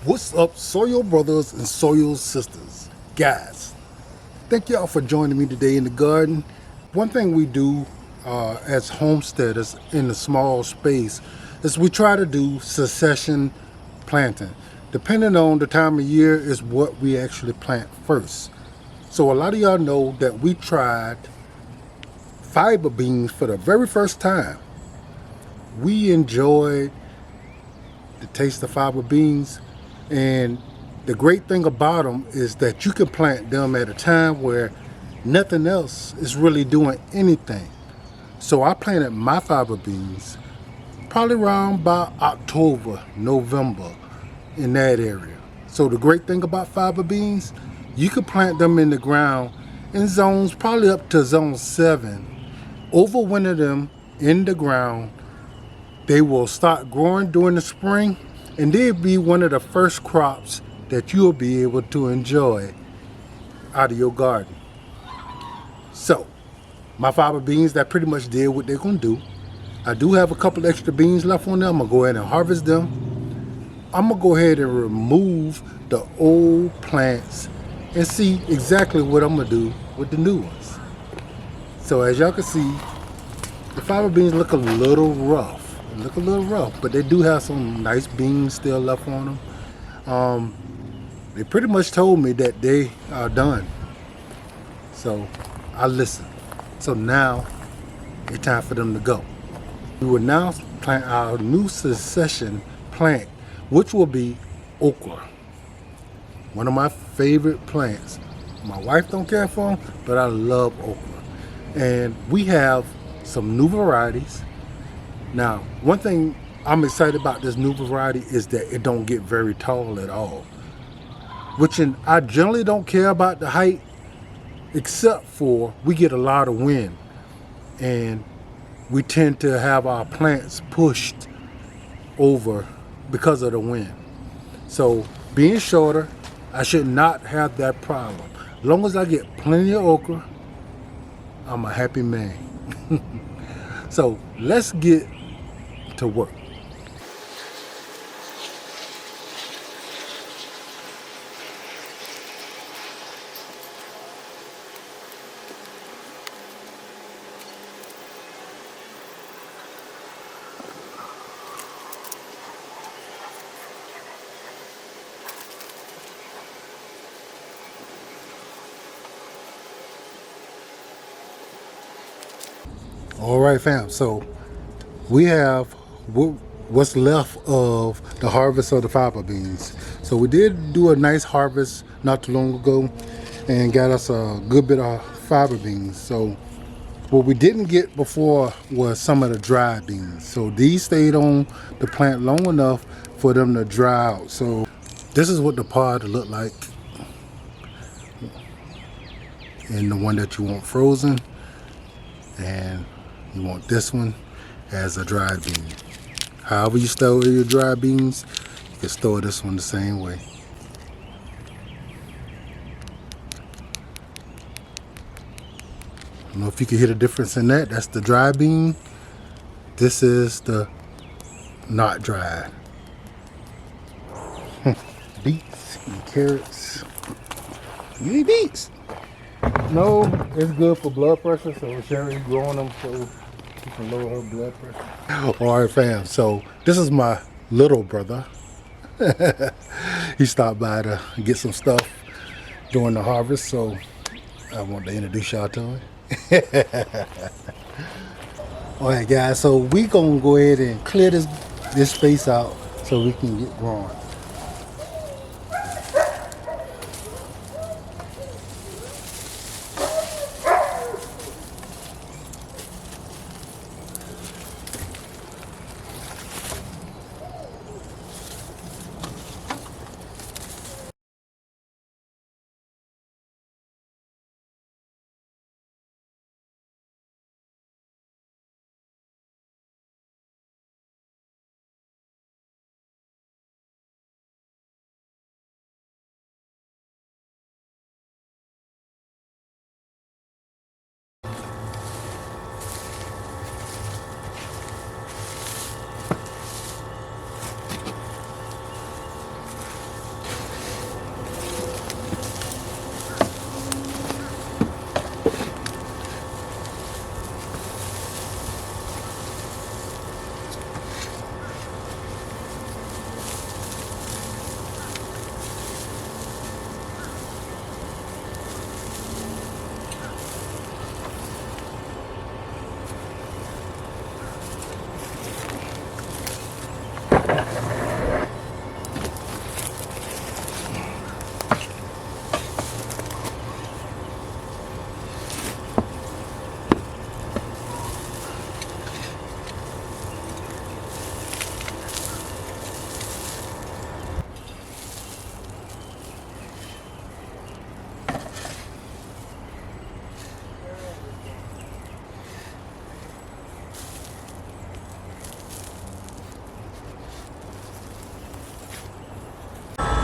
What's up, Soil brothers and Soil sisters? Guys, thank y'all for joining me today in the garden. One thing we do as homesteaders in a small space is we try to do succession planting. Depending on the time of year is what we actually plant first. So a lot of y'all know that we tried fiber beans for the very first time. We enjoyed the taste of fiber beans, and the great thing about them is that you can plant them at a time where nothing else is really doing anything. So I planted my fiber beans probably around by October, November, in that area. So the great thing about fiber beans, you can plant them in the ground in zones probably up to zone 7, overwinter them in the ground. They will start growing during the spring, and they'll be one of the first crops that you'll be able to enjoy out of your garden. So, my fiber beans, that pretty much did what they're gonna do. I do have a couple extra beans left on them. I'm gonna go ahead and harvest them. I'm gonna go ahead and remove the old plants and see exactly what I'm gonna do with the new ones. So as y'all can see, the fiber beans look a little rough. But they do have some nice beans still left on them. They pretty much told me that they are done. So I listened. So now it's time for them to go. We will now plant our new succession plant, which will be okra. One of my favorite plants. My wife don't care for them, but I love okra. And we have some new varieties. Now, one thing I'm excited about this new variety is that it don't get very tall at all. I generally don't care about the height, except for we get a lot of wind. And we tend to have our plants pushed over because of the wind. So being shorter, I should not have that problem. As long as I get plenty of okra, I'm a happy man. So let's get to work. All right, fam. So we have what's left of the harvest of the fiber beans. So we did do a nice harvest not too long ago and got us a good bit of fiber beans. So what we didn't get before was some of the dry beans. So these stayed on the plant long enough for them to dry out. So this is what the pod looked like, and the one that you want frozen, and you want this one as a dry bean. However you store your dry beans, you can store this one the same way. I don't know if you can hear the difference in that. That's the dry bean. This is the not dried. Beets and carrots. You eat beets? No, it's good for blood pressure, so Sherry's growing them so you can lower her blood pressure. All right, fam. So this is my little brother. He stopped by to get some stuff during the harvest, so I want to introduce y'all to him. All right, guys. So we gonna go ahead and clear this space out so we can get growing.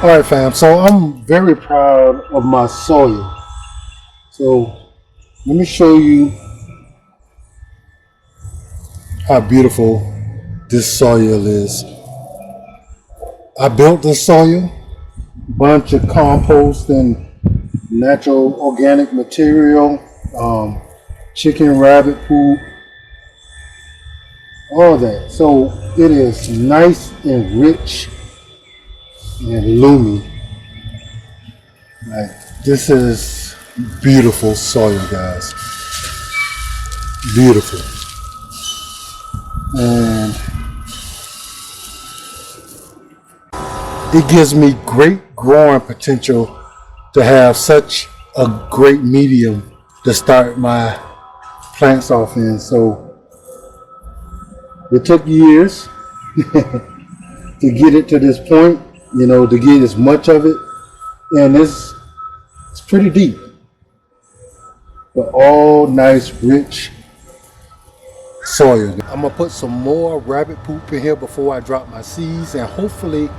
All right, fam. So I'm very proud of my soil. So let me show you how beautiful this soil is. I built the soil, bunch of compost and natural organic material, chicken, rabbit poop, all that. So it is nice and rich and loomy. Like, this is beautiful soil, guys. Beautiful. And it gives me great growing potential to have such a great medium to start my plants off in. So it took years to get it to this point, to get as much of it. And it's pretty deep, but all nice, rich soil. I'm gonna put some more rabbit poop in here before I drop my seeds, and hopefully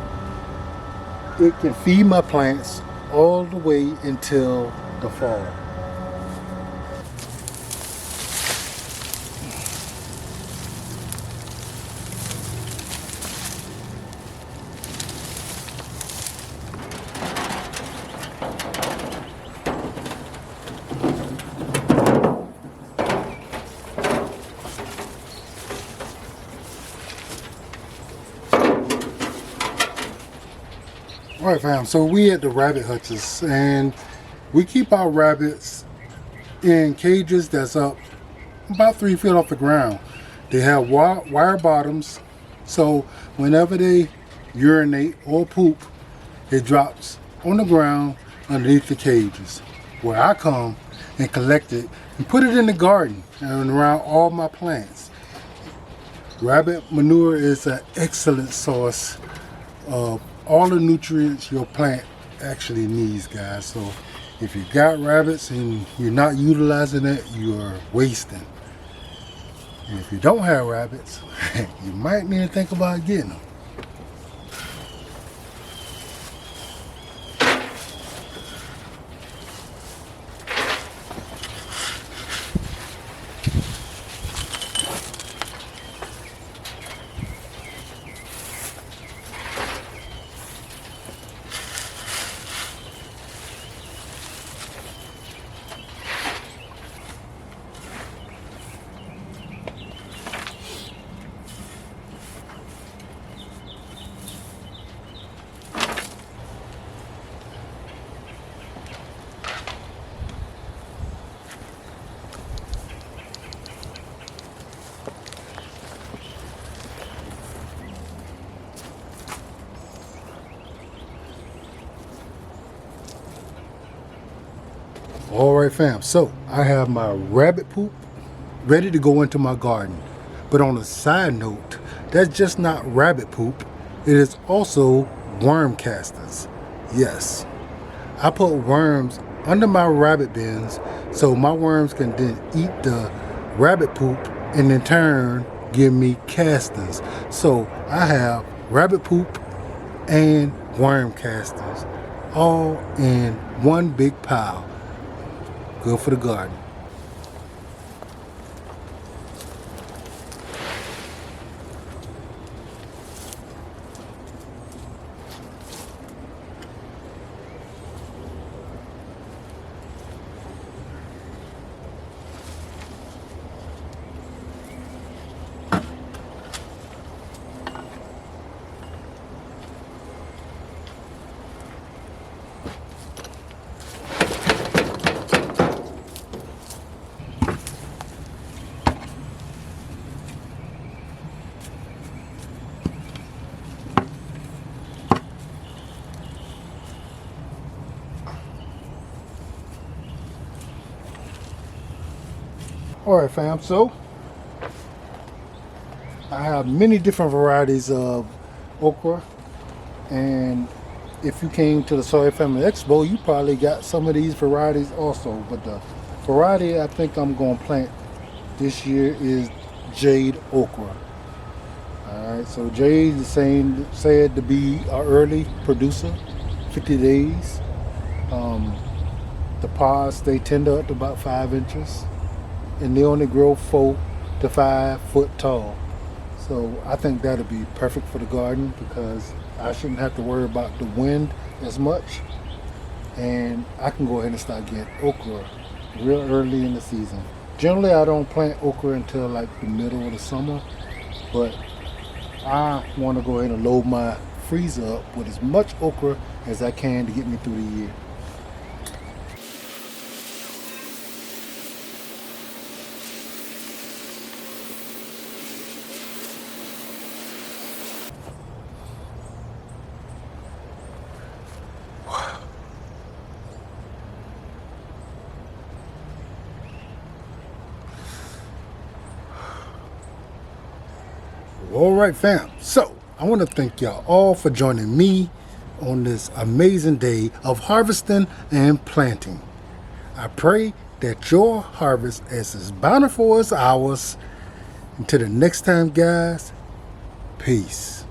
it can feed my plants all the way until the fall. All right, fam. So we at the rabbit hutches, and we keep our rabbits in cages that's up about 3 feet off the ground. They have wire bottoms, so whenever they urinate or poop, it drops on the ground underneath the cages, where I come and collect it and put it in the garden and around all my plants. Rabbit manure is an excellent source of all the nutrients your plant actually needs, guys. So if you got rabbits and you're not utilizing it, you're wasting. And if you don't have rabbits, you might need to think about getting them. All right, fam. So I have my rabbit poop ready to go into my garden. But on a side note, that's just not rabbit poop. It is also worm casters. Yes, I put worms under my rabbit bins so my worms can then eat the rabbit poop and in turn give me casters. So I have rabbit poop and worm casters all in one big pile. Good for the garden. All right, fam. So I have many different varieties of okra, and if you came to the SoilFamily Expo, you probably got some of these varieties also. But the variety I think I'm going to plant this year is Jade okra. All right, so Jade is said to be our early producer 50 days. The pods, they tend up to about 5 inches, and they only grow 4 to 5 foot tall. So I think that'll be perfect for the garden because I shouldn't have to worry about the wind as much. And I can go ahead and start getting okra real early in the season. Generally, I don't plant okra until like the middle of the summer, but I want to go ahead and load my freezer up with as much okra as I can to get me through the year. All right, fam. So I want to thank y'all all for joining me on this amazing day of harvesting and planting. I pray that your harvest is as bountiful as ours. Until the next time, guys, peace.